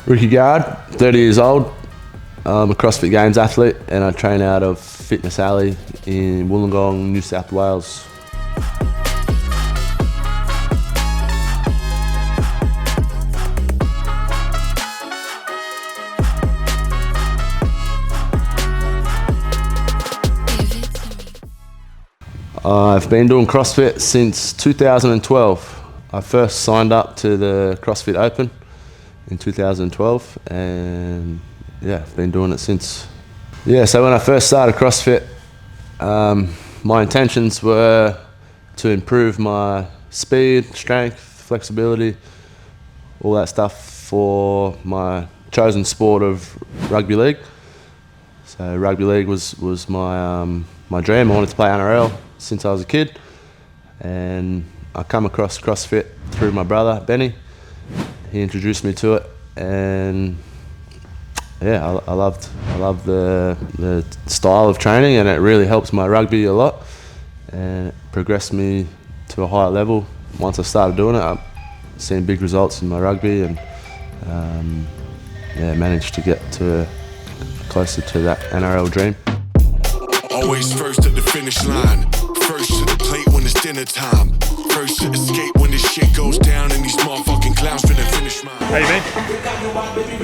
Ricky Garard, 30 years old. I'm a CrossFit Games athlete and I train out of Fitness Alley in Wollongong, New South Wales. I've been doing CrossFit since 2012. I first signed up to the CrossFit Open in 2012 and I've been doing it since. So when I first started CrossFit, my intentions were to improve my speed, strength, flexibility, all that stuff for my chosen sport of rugby league. So rugby league was my dream. I wanted to play NRL since I was a kid, and I come across CrossFit through my brother Benny. He introduced me to it, and I loved the style of training, and it really helps my rugby a lot, and it progressed me to a higher level. Once I started doing it, I've seen big results in my rugby, and managed to get to closer to that NRL dream. Always first at the finish line, first to the plate when it's dinner time, first to escape when this shit goes down and these motherfucking clowns finna finish mine. How you been?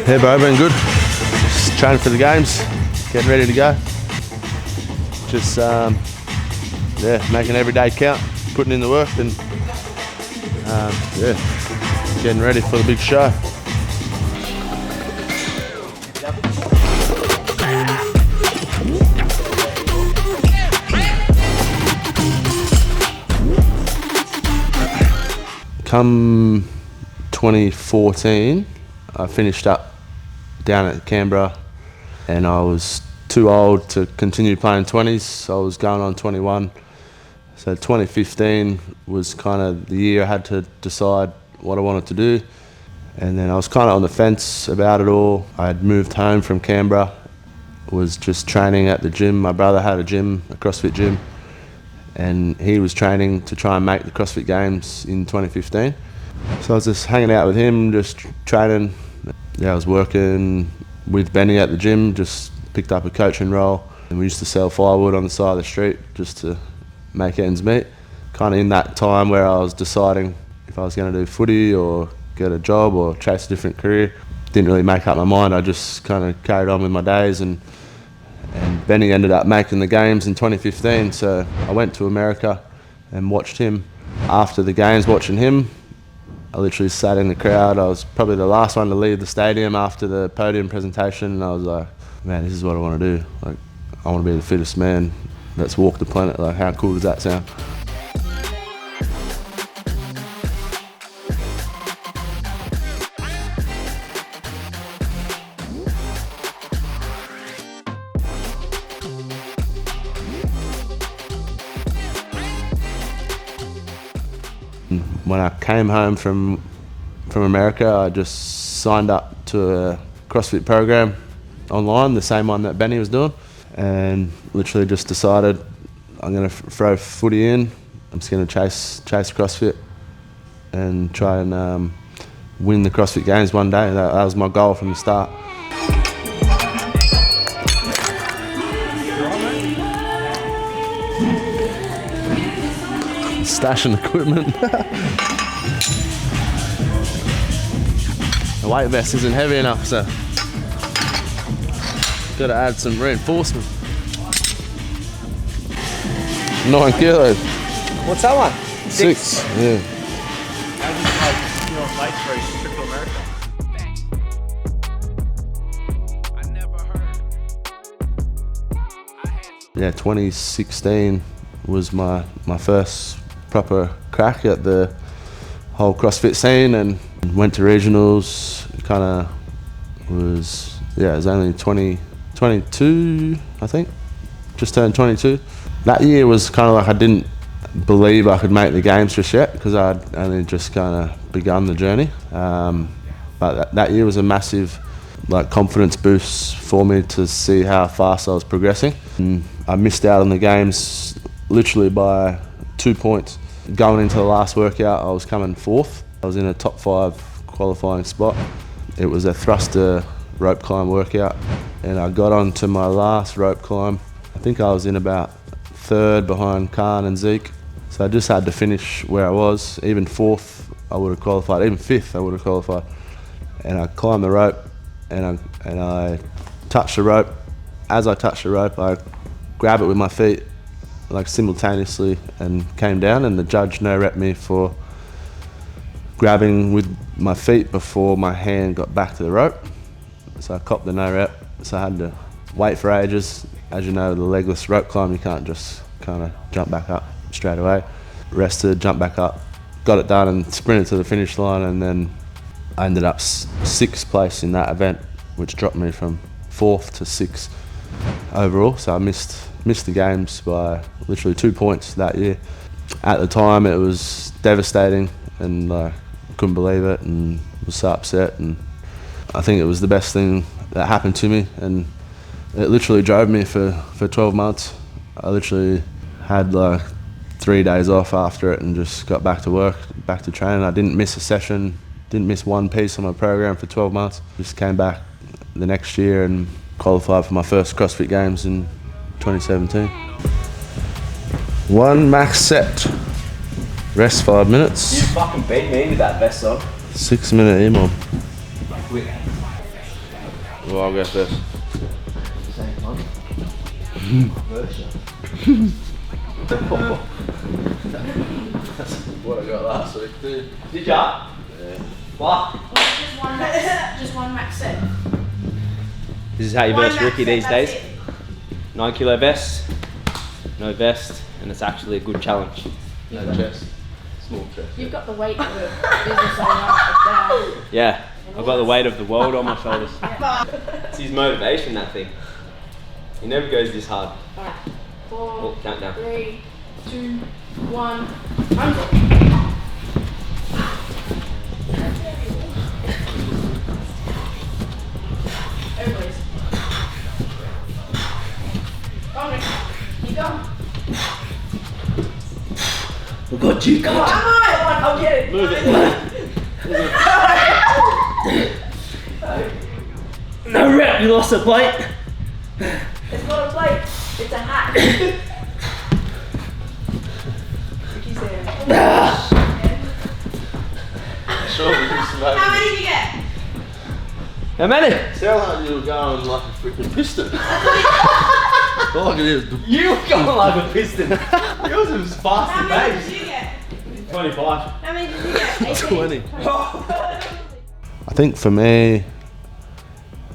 Hey bro, been good. Just training for the games, getting ready to go. Just making every day count, putting in the work, and getting ready for the big show. Come 2014, I finished up down at Canberra, and I was too old to continue playing 20s, so I was going on 21. So 2015 was kind of the year I had to decide what I wanted to do, and then I was kind of on the fence about it all. I had moved home from Canberra, was just training at the gym. My brother had a gym, a CrossFit gym, and he was training to try and make the CrossFit Games in 2015. So I was just hanging out with him, just training. I was working with Benny at the gym, just picked up a coaching role, and we used to sell firewood on the side of the street just to make ends meet. Kind of in that time where I was deciding if I was going to do footy or get a job or chase a different career. Didn't really make up my mind, I just kind of carried on with my days, and Benny ended up making the games in 2015, so I went to America and watched him. After the games, watching him, I literally sat in the crowd. I was probably the last one to leave the stadium after the podium presentation, and I was like, man, this is what I want to do. Like, I want to be the fittest man that's walked the planet. Like, how cool does that sound? When I came home from America, I just signed up to a CrossFit program online, the same one that Benny was doing, and literally just decided I'm going to throw footy in. I'm just going to chase CrossFit and try and win the CrossFit Games one day. That was my goal from the start. Stashing equipment. The weight vest isn't heavy enough, so got to add some reinforcement. 9 kilos. What's that one? 6. Yeah. How did you fight for a trip to America? 2016 was my first proper crack at the whole CrossFit scene, and went to regionals. Kind of was it was only 22, I think, just turned 22. That year was kind of like I didn't believe I could make the games just yet, because I'd only just kind of begun the journey. But that year was a massive confidence boost for me to see how fast I was progressing. And I missed out on the games literally by 2 points. Going into the last workout, I was coming 4th. I was in a top 5 qualifying spot. It was a thruster rope climb workout, and I got on to my last rope climb. I think I was in about third behind Khan and Zeke, so I just had to finish where I was. Even fourth I would have qualified, even fifth I would have qualified. And I climbed the rope, and I touched the rope. As I touched the rope, I grabbed it with my feet like simultaneously and came down, and the judge no-rep me for grabbing with my feet before my hand got back to the rope. So I copped the no-rep, so I had to wait for ages. As you know, the legless rope climb, you can't just kind of jump back up straight away. Rested, jumped back up, got it done and sprinted to the finish line, and then I ended up sixth place in that event, which dropped me from fourth to sixth overall. So I missed the games by literally 2 points that year. At the time, it was devastating, and I couldn't believe it, and was so upset. And I think it was the best thing that happened to me, and it literally drove me for 12 months. I literally had like 3 days off after it and just got back to work, back to training. I didn't miss a session, didn't miss one piece of my program for 12 months. Just came back the next year and qualified for my first CrossFit Games in 2017. One max set, rest 5 minutes. You fucking beat me with that vest on. 6 minute EMOM. Well, I'll go first. Same time. That's what I got last week too. Did ya? Yeah. What? Just one max set. This is how you One verse max Ricky set, these that's days. it. 9 kilo vest, no vest, and it's actually a good challenge. No chest. Small chest. You've got the weight of the business owner down. Yeah, I've got the weight of the world on my shoulders. It's his motivation, that thing. He never goes this hard. Alright. 4, Oh, countdown. 3, 2, 1. Under. Everybody's. Under. Keep going. We got you, Come on, I'll get it. Move it. No rep, you lost the plate. It's not a plate. It's a hat. Ricky's there. Sure, we can smoke. How many did you get? How many? Sound like you were going like a freaking piston. All I can hear is You were going like a piston. Yours was fast How and many pace. did you get? 25. How many did you get? 18? 20. I think for me,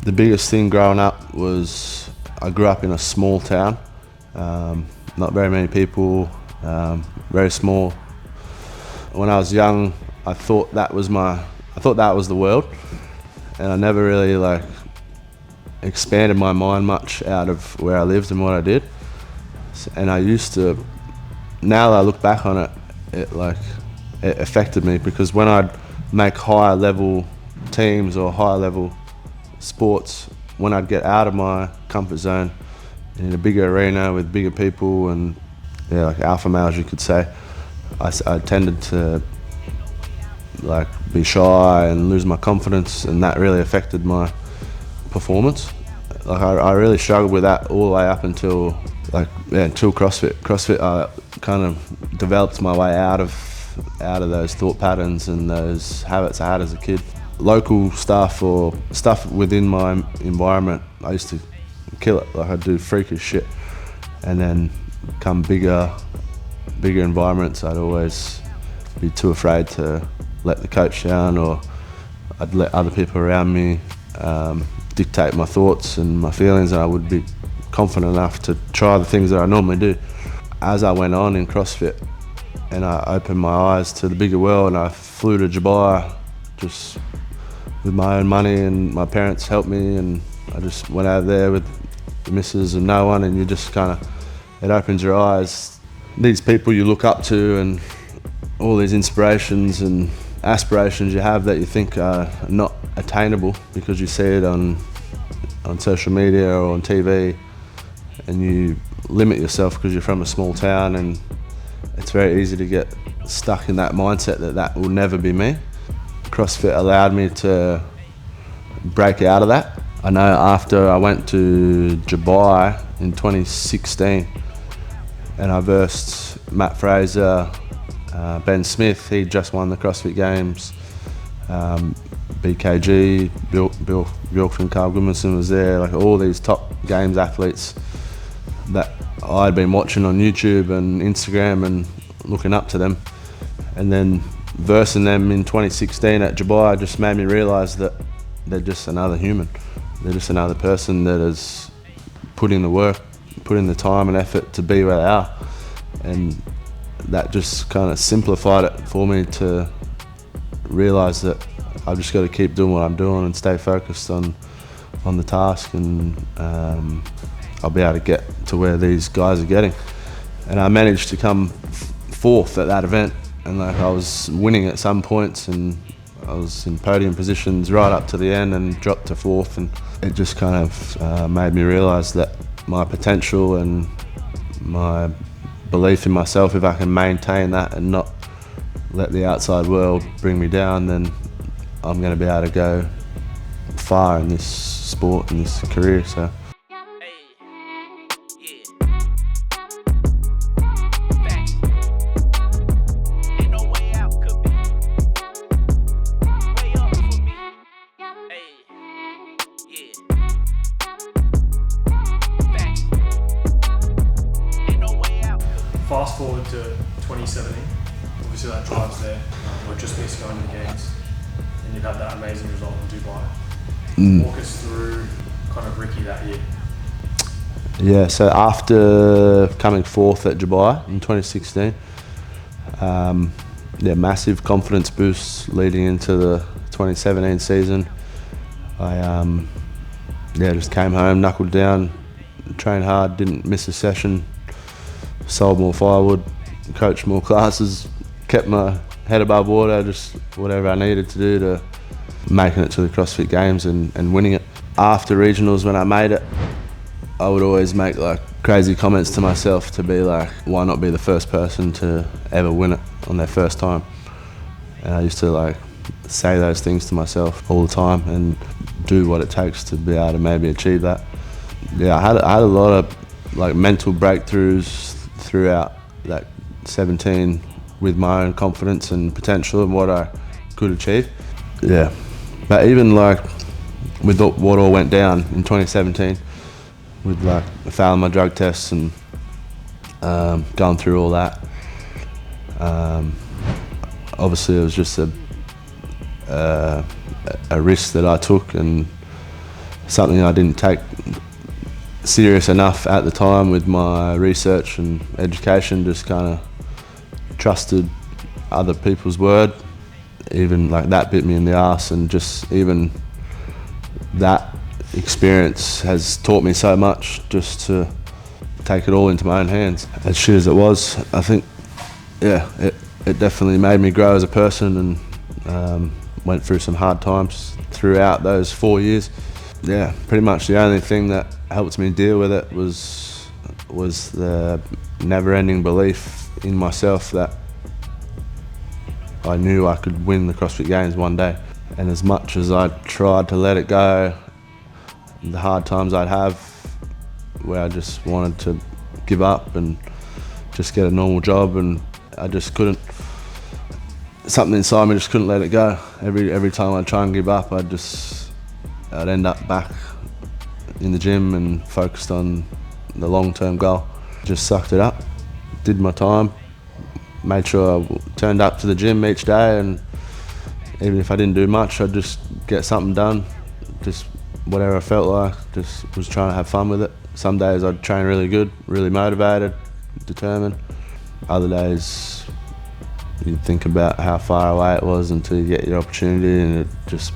the biggest thing growing up was I grew up in a small town. Not very many people, very small. When I was young, I thought that was the world, and I never really like expanded my mind much out of where I lived and what I did. And I used to, now that I look back on it, it affected me, because when I'd make higher level teams or higher level sports, when I'd get out of my comfort zone in a bigger arena with bigger people and like alpha males, you could say, I tended to like be shy and lose my confidence, and that really affected my performance. Like I really struggled with that all the way up until until CrossFit. CrossFit, I kind of developed my way out of those thought patterns and those habits I had as a kid. Local stuff or stuff within my environment, I used to kill it. Like I'd do freakish shit, and then come bigger environments, I'd always be too afraid to let the coach down, or I'd let other people around me dictate my thoughts and my feelings, and I would be confident enough to try the things that I normally do. As I went on in CrossFit and I opened my eyes to the bigger world, and I flew to Dubai just with my own money, and my parents helped me, and I just went over there with the missus and no one, and you just kind of, it opens your eyes. These people you look up to and all these inspirations and aspirations you have that you think are not attainable because you see it on social media or on TV, and you limit yourself because you're from a small town, and it's very easy to get stuck in that mindset that will never be me. CrossFit allowed me to break out of that. I know after I went to Dubai in 2016 and I versed Matt Fraser, Ben Smith, he just won the CrossFit Games, BKG, Bill and Carl Goodmanson was there, like all these top games athletes that I'd been watching on YouTube and Instagram and looking up to them. And then versing them in 2016 at Dubai just made me realise that they're just another human. They're just another person that has put in the work, put in the time and effort to be where they are. And that just kind of simplified it for me to realise that I've just got to keep doing what I'm doing and stay focused on the task, and I'll be able to get to where these guys are getting. And I managed to come fourth at that event, and like I was winning at some points, and I was in podium positions right up to the end and dropped to fourth, and it just kind of made me realise that my potential and my belief in myself, if I can maintain that and not let the outside world bring me down, then I'm going to be able to go far in this sport and this career. So. Fast forward to 2017, obviously that drive's there, or just missed going to the games, and you've had that amazing result in Dubai. Walk us through kind of Ricky that year. Yeah, so after coming fourth at Dubai in 2016, massive confidence boost leading into the 2017 season. I just came home, knuckled down, trained hard, didn't miss a session, sold more firewood, coached more classes, kept my head above water, just whatever I needed to do to making it to the CrossFit Games and winning it. After regionals, when I made it, I would always make like crazy comments to myself to be like, why not be the first person to ever win it on their first time? And I used to like say those things to myself all the time and do what it takes to be able to maybe achieve that. Yeah, I had a lot of like mental breakthroughs throughout that 17 with my own confidence and potential and what I could achieve. Yeah, but even like with what all went down in 2017, with like failing my drug tests and going through all that, obviously it was just a risk that I took and something I didn't take serious enough at the time with my research and education, just kind of trusted other people's word. Even like that bit me in the arse, and just even that experience has taught me so much just to take it all into my own hands. As shit as it was, I think, yeah, it definitely made me grow as a person, and went through some hard times throughout those 4 years. Yeah, pretty much the only thing that helped me deal with it was the never-ending belief in myself that I knew I could win the CrossFit Games one day. And as much as I tried to let it go, the hard times I'd have where I just wanted to give up and just get a normal job, and I just couldn't, something inside me just couldn't let it go. Every time I'd try and give up, I'd end up back in the gym and focused on the long-term goal. Just sucked it up, did my time, made sure I turned up to the gym each day, and even if I didn't do much, I'd just get something done, just whatever I felt like, just was trying to have fun with it. Some days I'd train really good, really motivated, determined. Other days you'd think about how far away it was until you get your opportunity and it just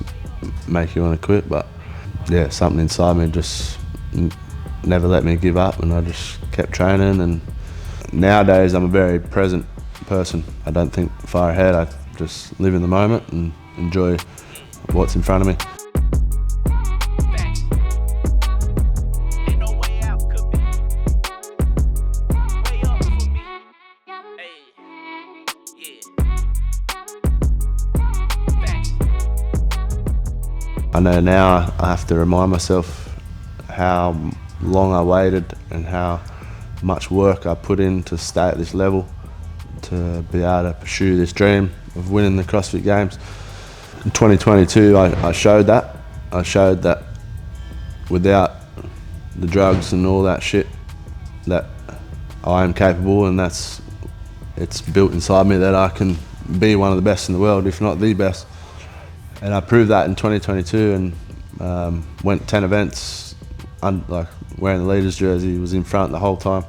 make you want to quit. But yeah, something inside me just never let me give up, and I just kept training. And nowadays I'm a very present person. I don't think far ahead. I just live in the moment and enjoy what's in front of me. I know now I have to remind myself how long I waited and how much work I put in to stay at this level, to be able to pursue this dream of winning the CrossFit Games. In 2022 I showed that. I showed that without the drugs and all that shit, that I am capable, and it's built inside me that I can be one of the best in the world, if not the best. And I proved that in 2022 and went 10 events, like wearing the leaders jersey, was in front the whole time,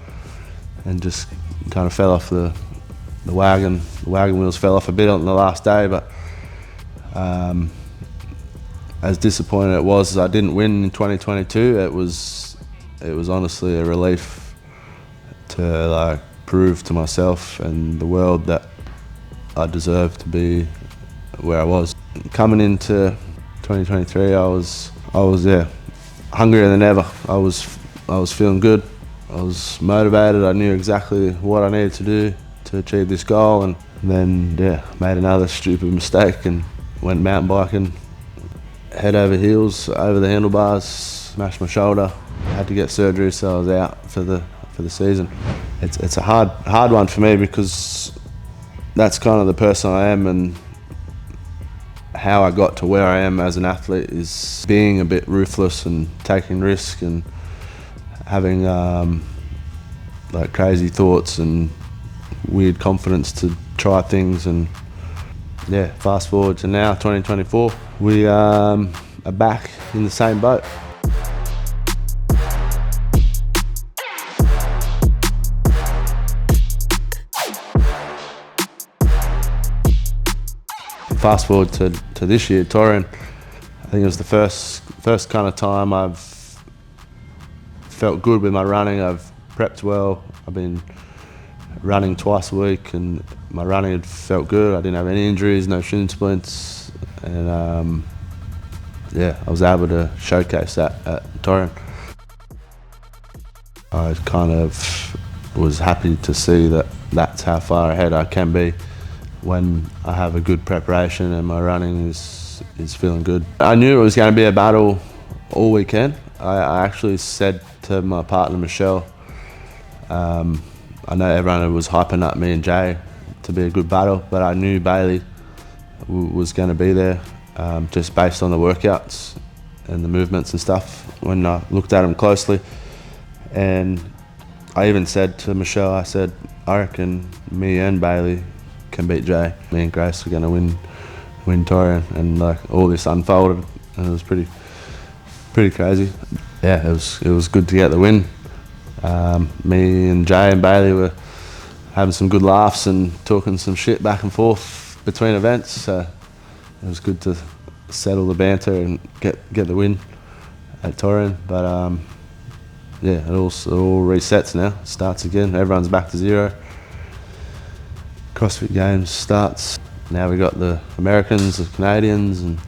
and just kind of fell off the wagon. The wagon wheels fell off a bit on the last day, but as disappointing it was as I didn't win in 2022, it was honestly a relief to like prove to myself and the world that I deserve to be where I was. Coming into 2023, I was hungrier than ever. I was feeling good. I was motivated. I knew exactly what I needed to do to achieve this goal, and then made another stupid mistake and went mountain biking, head over heels over the handlebars, smashed my shoulder. I had to get surgery, so I was out for the season. It's a hard one for me, because that's kind of the person I am, and how I got to where I am as an athlete is being a bit ruthless and taking risks and having like crazy thoughts and weird confidence to try things. And fast forward to now, 2024, we are back in the same boat. Fast forward to this year, Torian. I think it was the first kind of time I've felt good with my running. I've prepped well. I've been running twice a week, and my running had felt good. I didn't have any injuries, no shin splints, and I was able to showcase that at Torian. I kind of was happy to see that that's how far ahead I can be when I have a good preparation and my running is feeling good. I knew it was going to be a battle all weekend. I actually said to my partner Michelle, I know everyone was hyping up me and Jay to be a good battle, but I knew Bailey was going to be there, just based on the workouts and the movements and stuff when I looked at them closely. And I even said to Michelle, I said, I reckon me and Bailey can beat Jay. Me and Grace are going to win Torian, and like all this unfolded, and it was pretty crazy. Yeah, it was good to get the win. Me and Jay and Bailey were having some good laughs and talking some shit back and forth between events, so it was good to settle the banter and get the win at Torian. But it all resets now, starts again, everyone's back to zero. CrossFit Games starts. Now we got the Americans, the Canadians, and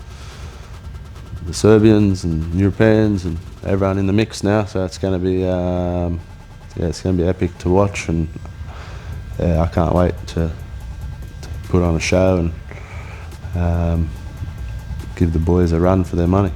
the Serbians and Europeans, and everyone in the mix now. So it's going to be it's going to be epic to watch, and I can't wait to put on a show and give the boys a run for their money.